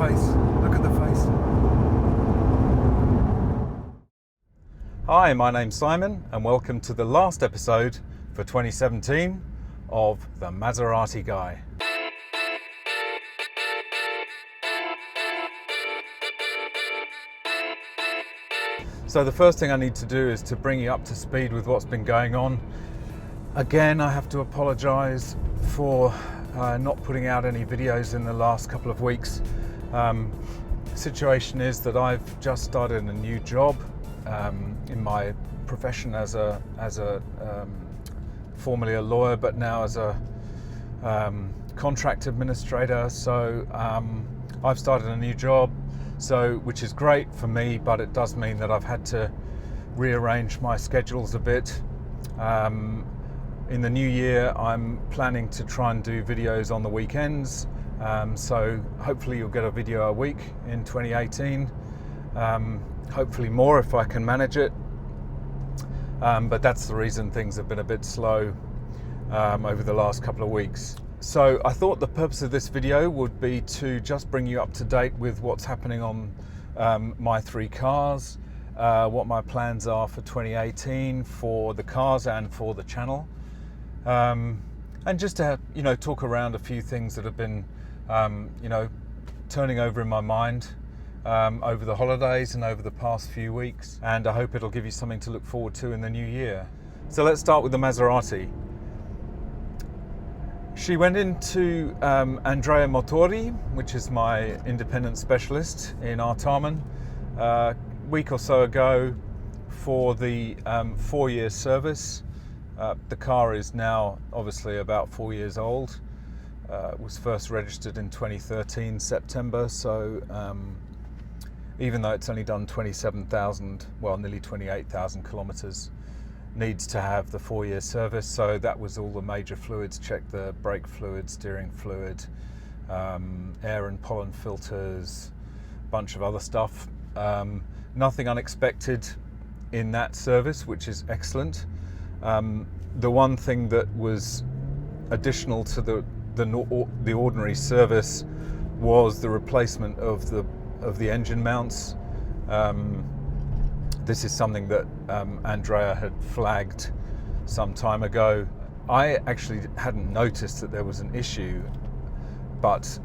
face. Look at the face. Hi, my name's Simon and welcome to the last episode for 2017 of The Maserati Guy. So the first thing I need to do is to bring you up to speed with what's been going on. Again, I have to apologise for not putting out any videos in the last couple of weeks. The situation is that I've just started a new job in my profession as a formerly a lawyer, but now as a contract administrator. So I've started a new job, which is great for me, but it does mean that I've had to rearrange my schedules a bit. In the new year, I'm planning to try and do videos on the weekends. So hopefully you'll get a video a week in 2018. Hopefully more if I can manage it. But that's the reason things have been a bit slow over the last couple of weeks. So I thought the purpose of this video would be to just bring you up to date with what's happening on my three cars, what my plans are for 2018 for the cars and for the channel. And just to talk around a few things that have been turning over in my mind over the holidays and over the past few weeks, and I hope it'll give you something to look forward to in the new year. So let's start with the Maserati. She went into Andrea Motori, which is my independent specialist in Artarmon, a week or so ago for the 4-year service. The car is now obviously about 4 years old. It was first registered in 2013 September, so even though it's only done 27,000, well, nearly 28,000 kilometers, needs to have the 4-year service. So that was all the major fluids checked: the brake fluid, steering fluid, air and pollen filters, a bunch of other stuff. Nothing unexpected in that service, which is excellent. The one thing that was additional to the ordinary service was the replacement of the engine mounts. This is something that Andrea had flagged some time ago. I actually hadn't noticed that there was an issue, but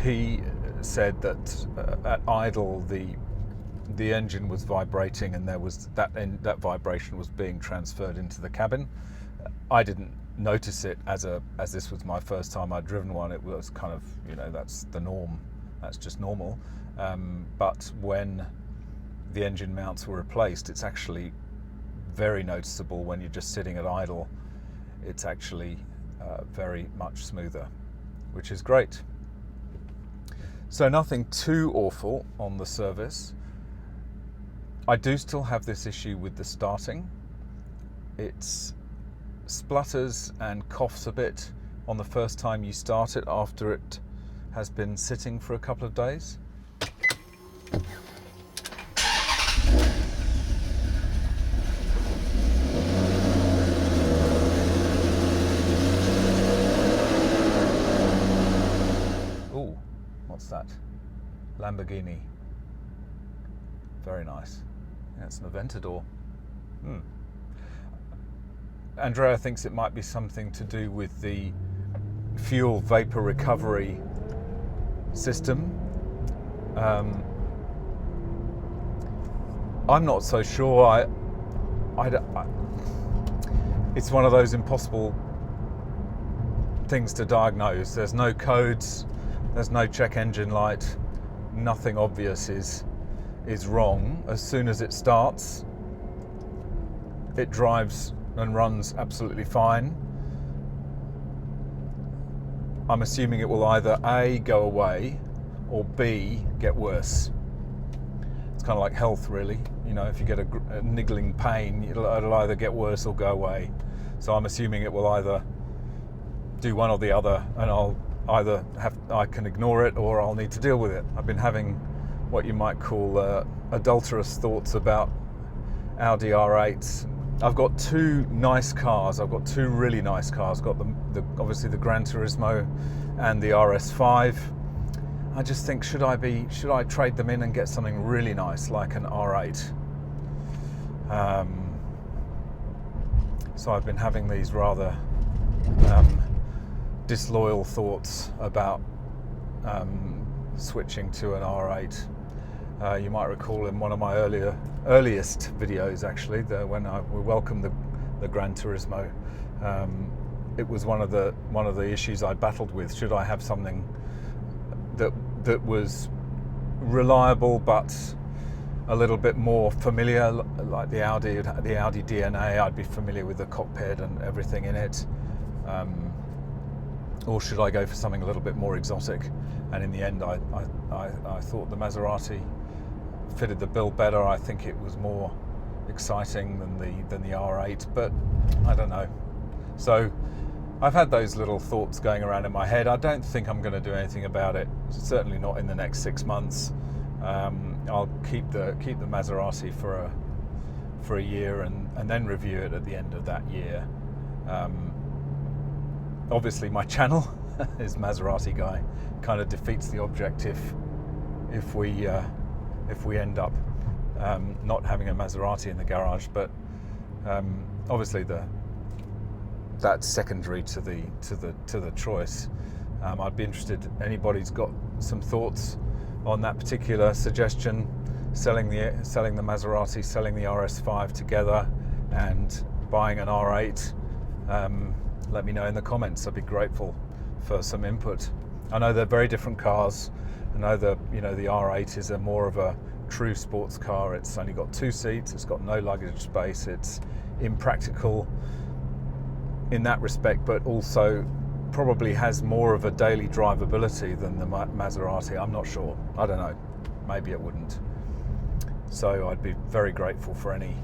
he said that at idle the engine was vibrating, and there was that vibration was being transferred into the cabin. I didn't notice it as this was my first time I'd driven one. It was kind of, that's the norm. That's just normal. But when the engine mounts were replaced, it's actually very noticeable when you're just sitting at idle. It's actually very much smoother, which is great. So nothing too awful on the service. I do still have this issue with the starting. It splutters and coughs a bit on the first time you start it after it has been sitting for a couple of days. Ooh, what's that? Lamborghini. Very nice. Yeah, it's an Aventador. Andrea thinks it might be something to do with the fuel vapor recovery system. I'm not so sure. It's one of those impossible things to diagnose. There's no codes, there's no check engine light, nothing obvious is wrong. As soon as it starts, it drives and runs absolutely fine. I'm assuming it will either A, go away, or B, get worse. It's kind of like health, really. If you get a niggling pain, it'll either get worse or go away. So I'm assuming it will either do one or the other, and I can ignore it or I'll need to deal with it. I've been having what you might call adulterous thoughts about Audi R8s. I've got two nice cars. I've got two really nice cars. I've got obviously the Gran Turismo and the RS5. I just think, should I trade them in and get something really nice like an R8? So I've been having these rather disloyal thoughts about switching to an R8. You might recall in one of my earliest videos, actually, when we welcomed the Gran Turismo, it was one of the issues I battled with. Should I have something that was reliable but a little bit more familiar, like the Audi DNA? I'd be familiar with the cockpit and everything in it. Or should I go for something a little bit more exotic? And in the end, I thought the Maserati fitted the bill better. I think it was more exciting than the R8, but I don't know. So I've had those little thoughts going around in my head. I don't think I'm going to do anything about it. Certainly not in the next 6 months. I'll keep the Maserati for a year and then review it at the end of that year. Obviously, my channel is Maserati Guy. Kind of defeats the objective if we end up not having a Maserati in the garage. But obviously that's secondary to the choice. I'd be interested. Anybody's got some thoughts on that particular suggestion? Selling the Maserati, selling the RS5 together, and buying an R8. Let me know in the comments. I'd be grateful for some input. I know they're very different cars. I know the R8 is more of a true sports car. It's only got 2 seats. It's got no luggage space. It's impractical in that respect, but also probably has more of a daily drivability than the Maserati. I'm not sure. I don't know. Maybe it wouldn't. So I'd be very grateful for any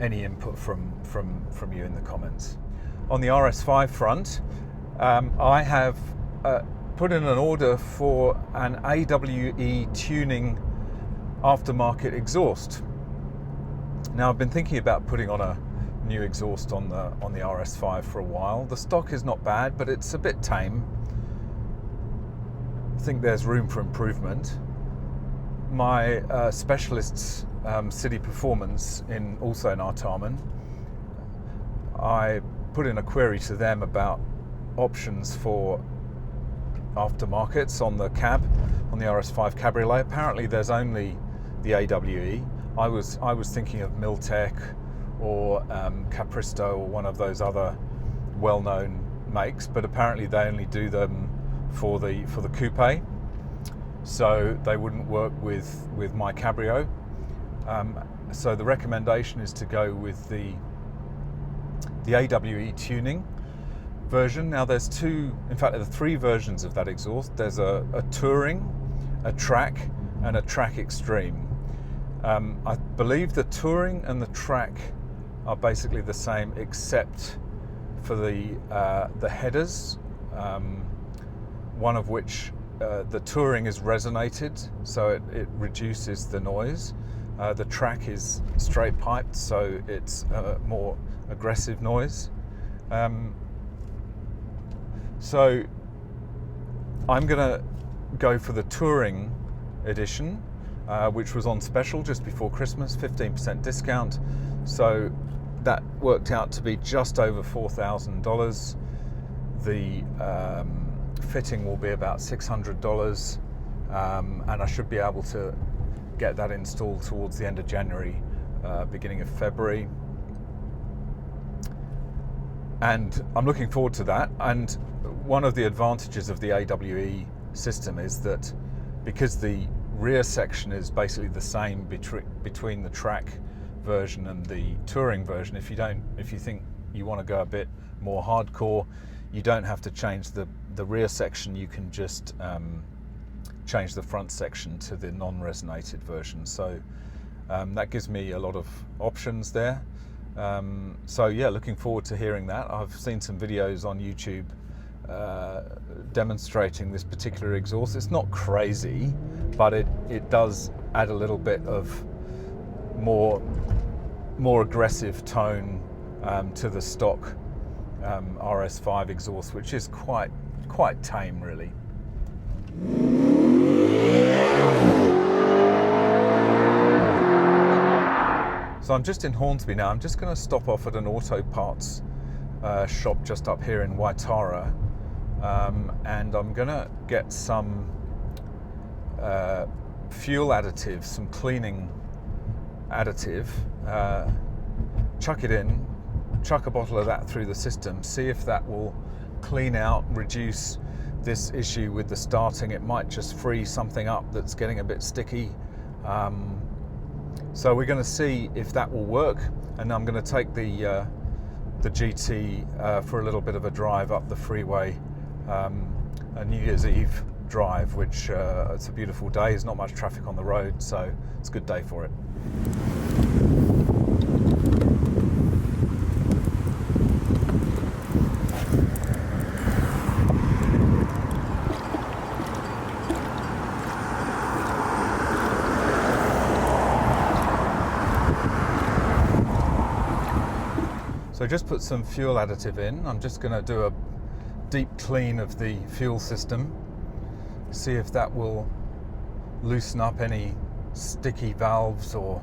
input from you in the comments. On the RS5 front, I have put in an order for an AWE tuning aftermarket exhaust. Now, I've been thinking about putting on a new exhaust on the RS5 for a while. The stock is not bad, but it's a bit tame. I think there's room for improvement. My specialists, City Performance, also in Artarmon, I put in a query to them about options for aftermarkets on the cab, on the RS5 Cabriolet. Apparently there's only the AWE. I was thinking of Miltech or Capristo or one of those other well-known makes, but apparently they only do them for the coupe, so they wouldn't work with my Cabrio. So the recommendation is to go with the AWE tuning version. Now there's there are 3 versions of that exhaust. There's a Touring, a Track, and a Track Extreme. I believe the Touring and the Track are basically the same, except for the headers, one of which the Touring is resonated, so it reduces the noise. The Track is straight piped, so it's more aggressive noise. So I'm gonna go for the Touring edition, which was on special just before Christmas, 15% discount. So that worked out to be just over $4,000. The fitting will be about $600, and I should be able to get that installed towards the end of January, beginning of February. And I'm looking forward to that. And one of the advantages of the AWE system is that because the rear section is basically the same between the Track version and the Touring version, if you think you want to go a bit more hardcore, you don't have to change the rear section. You can just change the front section to the non-resonated version. So that gives me a lot of options there. So yeah, looking forward to hearing that. I've seen some videos on YouTube demonstrating this particular exhaust. It's not crazy, but it does add a little bit of more aggressive tone to the stock RS5 exhaust, which is quite tame, really. So I'm just in Hornsby now. I'm just going to stop off at an auto parts shop just up here in Waitara, and I'm going to get some fuel additive, some cleaning additive, chuck it in, chuck a bottle of that through the system, see if that will clean out, reduce this issue with the starting. It might just free something up that's getting a bit sticky. So we're going to see if that will work, and I'm going to take the GT for a little bit of a drive up the freeway, a New Year's Eve drive, which it's a beautiful day. There's not much traffic on the road, so it's a good day for it. So just put some fuel additive in. I'm just going to do a deep clean of the fuel system, see if that will loosen up any sticky valves or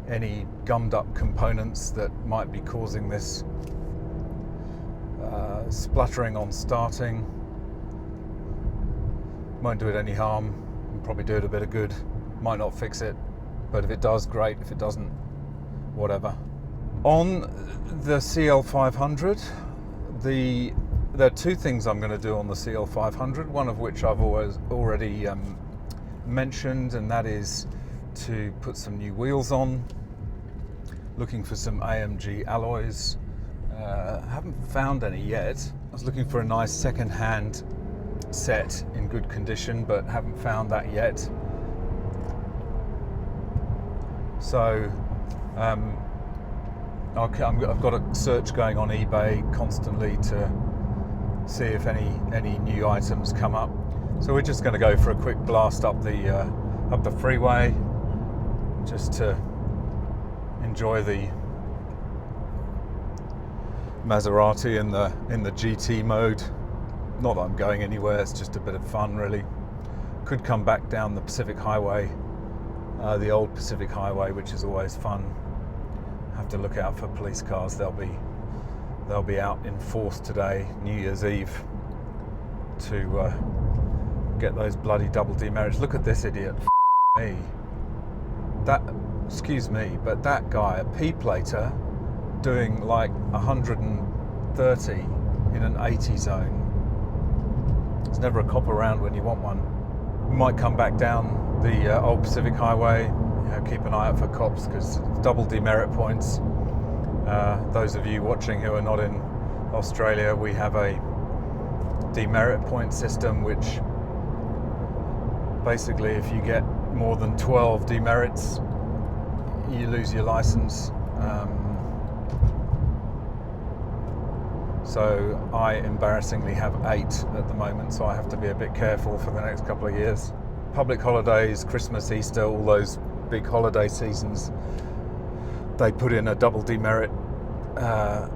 any gummed up components that might be causing this spluttering on starting. Won't do it any harm, will probably do it a bit of good. Might not fix it, but if it does, great. If it doesn't, whatever. On the CL500, there are two things I'm going to do on the CL500, one of which I've already mentioned, and that is to put some new wheels on. Looking for some AMG alloys. Haven't found any yet. I was looking for a nice second-hand set in good condition, but haven't found that yet. So I've got a search going on eBay constantly to see if any new items come up. So we're just going to go for a quick blast up the freeway, just to enjoy the Maserati in the GT mode. Not that I'm going anywhere, it's just a bit of fun really. Could come back down the Pacific Highway, the old Pacific Highway, which is always fun. Have to look out for police cars. They'll be out in force today, New Year's Eve, to get those bloody double demerits. Look at this idiot. Me. Excuse me, but that guy, a P-plater, doing like 130 in an 80 zone. There's never a cop around when you want one. We might come back down the old Pacific Highway. Keep an eye out for cops, because double demerit points. Those of you watching who are not in Australia, we have a demerit point system, which basically if you get more than 12 demerits, you lose your license. So I embarrassingly have 8 at the moment, so I have to be a bit careful for the next couple of years. Public holidays, Christmas, Easter, all those big holiday seasons, they put in a double demerit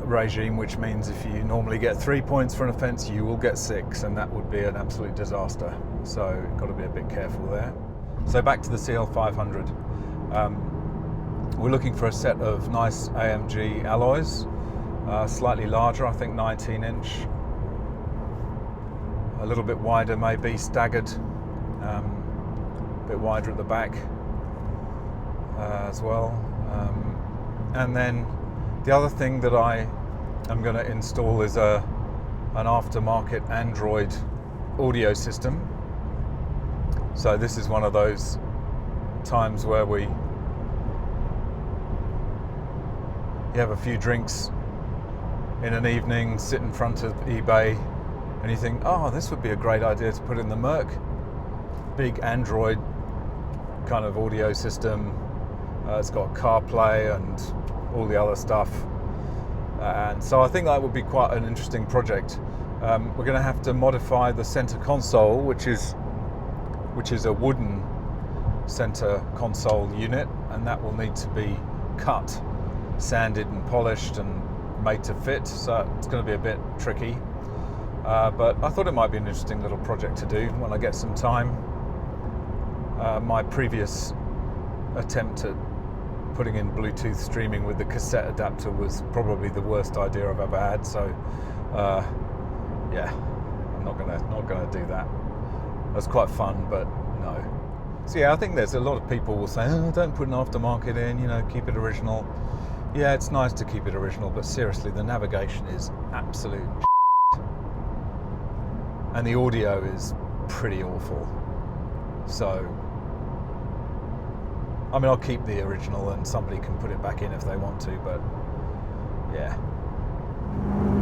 regime, which means if you normally get 3 points for an offence, you will get 6, and that would be an absolute disaster. So you've got to be a bit careful there. So back to the CL500. We're looking for a set of nice AMG alloys, slightly larger, I think 19-inch, a little bit wider maybe, staggered, a bit wider at the back as well. And then the other thing that I am going to install is an aftermarket Android audio system. So this is one of those times where you have a few drinks in an evening, sit in front of eBay, and you think, oh, this would be a great idea to put in the Merc. Big Android kind of audio system. It's got CarPlay and all the other stuff. And so I think that would be quite an interesting project. We're going to have to modify the center console, which is a wooden center console unit, and that will need to be cut, sanded and polished and made to fit, so it's going to be a bit tricky. But I thought it might be an interesting little project to do when I get some time. My previous attempt at putting in Bluetooth streaming with the cassette adapter was probably the worst idea I've ever had. So, yeah, I'm not gonna do that. That's quite fun, but no. So yeah, I think there's a lot of people will say, oh, don't put an aftermarket in, you know, keep it original. Yeah, it's nice to keep it original, but seriously, the navigation is absolute shit. And the audio is pretty awful. So, I mean, I'll keep the original and somebody can put it back in if they want to, but yeah.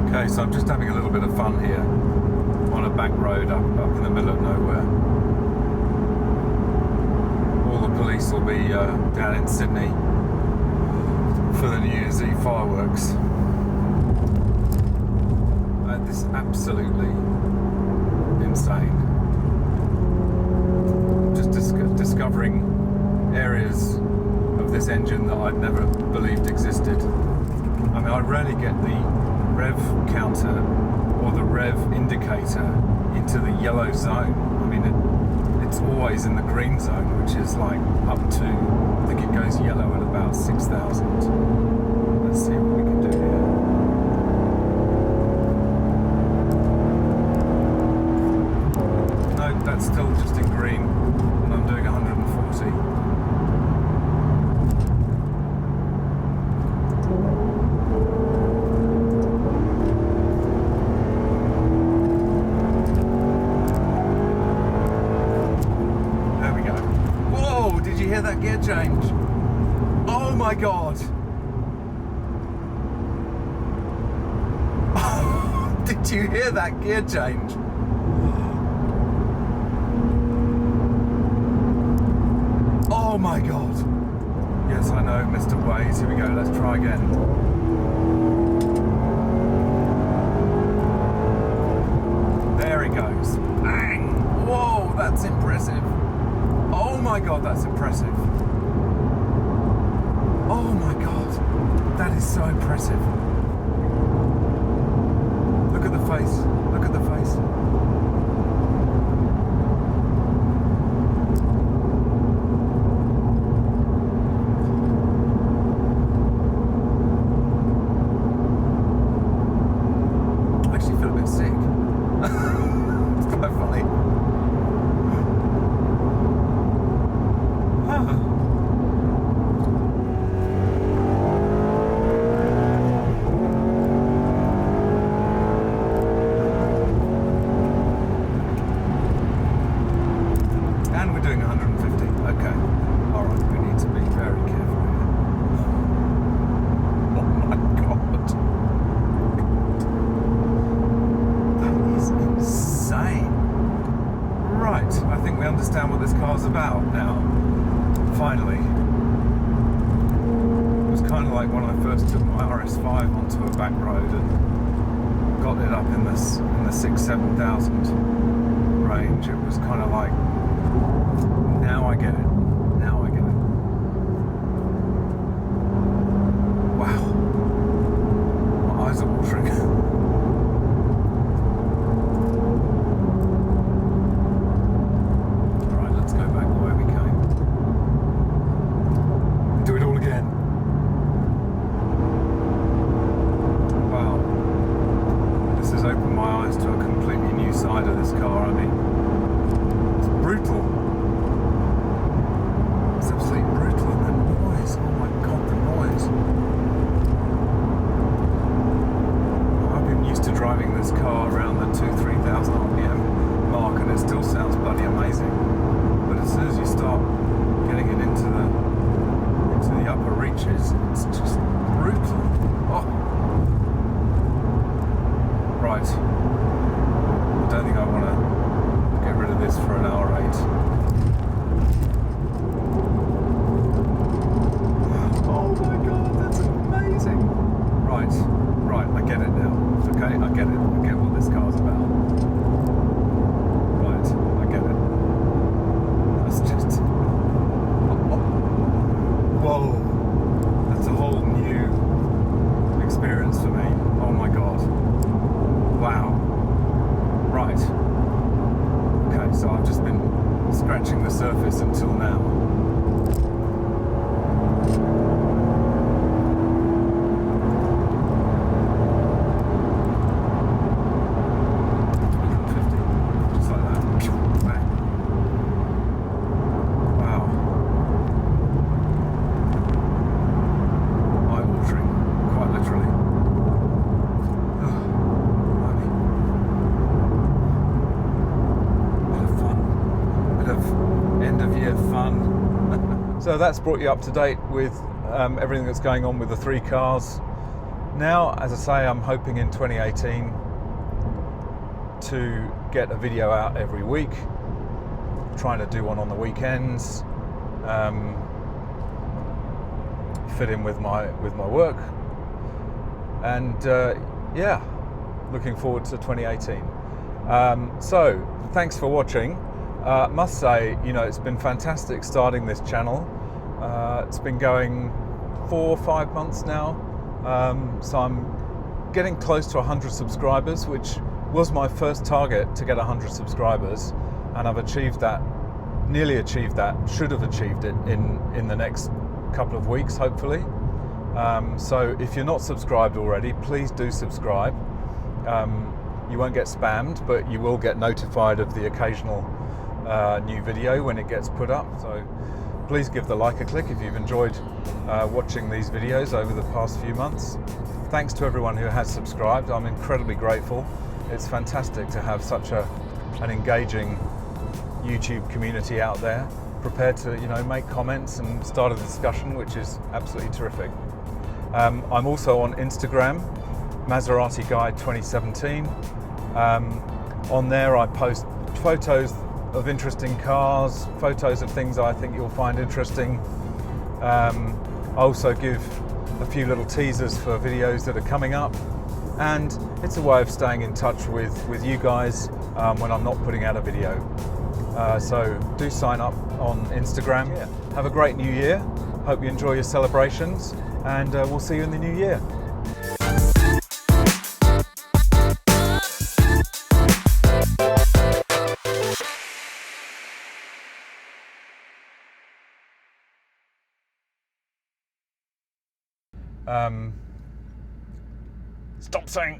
Okay, so I'm just having a little bit of fun here on a back road up in the middle of nowhere. All the police will be down in Sydney for the New Year's Eve fireworks. This is absolutely insane. Just discovering areas of this engine that I'd never believed existed. I mean, I rarely get the rev counter or the rev indicator into the yellow zone. I mean, it's always in the green zone, which is like up to, I think it goes yellow at about 6,000. Let's see what we can do here. No, that's still just in green, and I'm doing 140. Hear that gear change? Oh my god! Did you hear that gear change? Oh my god! Yes, I know, Mr. Waze. Here we go. Let's try again. There he goes. Bang! Whoa, that's impressive. Oh my god, that's impressive. Oh my god, that is so impressive. Look at the face, look at the face. I actually feel a bit sick. It's quite funny. And we're doing 150. Okay. Alright, we need to be very careful here. Oh my god. That is insane. Right, I think we understand what this car's about now. Finally. It was kind of like when I first took my RS5 onto a back road and got it up in the 6,000-7,000 range. It was kind of like, now I get it. Now I get it. Wow. My eyes are watering. Alright, let's go back the way we came. Do it all again. Wow. This has opened my eyes to a completely new side of this car. so I've just been scratching the surface until now. So that's brought you up to date with everything that's going on with the three cars. Now, as I say, I'm hoping in 2018 to get a video out every week, trying to do one on the weekends, fit in with my work, and yeah, looking forward to 2018. So thanks for watching. Must say, you know, it's been fantastic starting this channel. It's been going 4 or 5 months now, so I'm getting close to 100 subscribers, which was my first target, to get 100 subscribers, and I've achieved that, nearly achieved that, should have achieved it in the next couple of weeks, hopefully. So if you're not subscribed already, please do subscribe. You won't get spammed, but you will get notified of the occasional new video when it gets put up. So please give the like a click if you've enjoyed watching these videos over the past few months. Thanks to everyone who has subscribed. I'm incredibly grateful. It's fantastic to have such an engaging YouTube community out there, prepared to, you know, make comments and start a discussion, which is absolutely terrific. I'm also on Instagram, Maserati Guide 2017. On there I post photos of interesting cars, photos of things I think you'll find interesting. I also give a few little teasers for videos that are coming up, and it's a way of staying in touch with you guys when I'm not putting out a video. So do sign up on Instagram. Yeah. Have a great new year. Hope you enjoy your celebrations, and we'll see you in the new year. Stop saying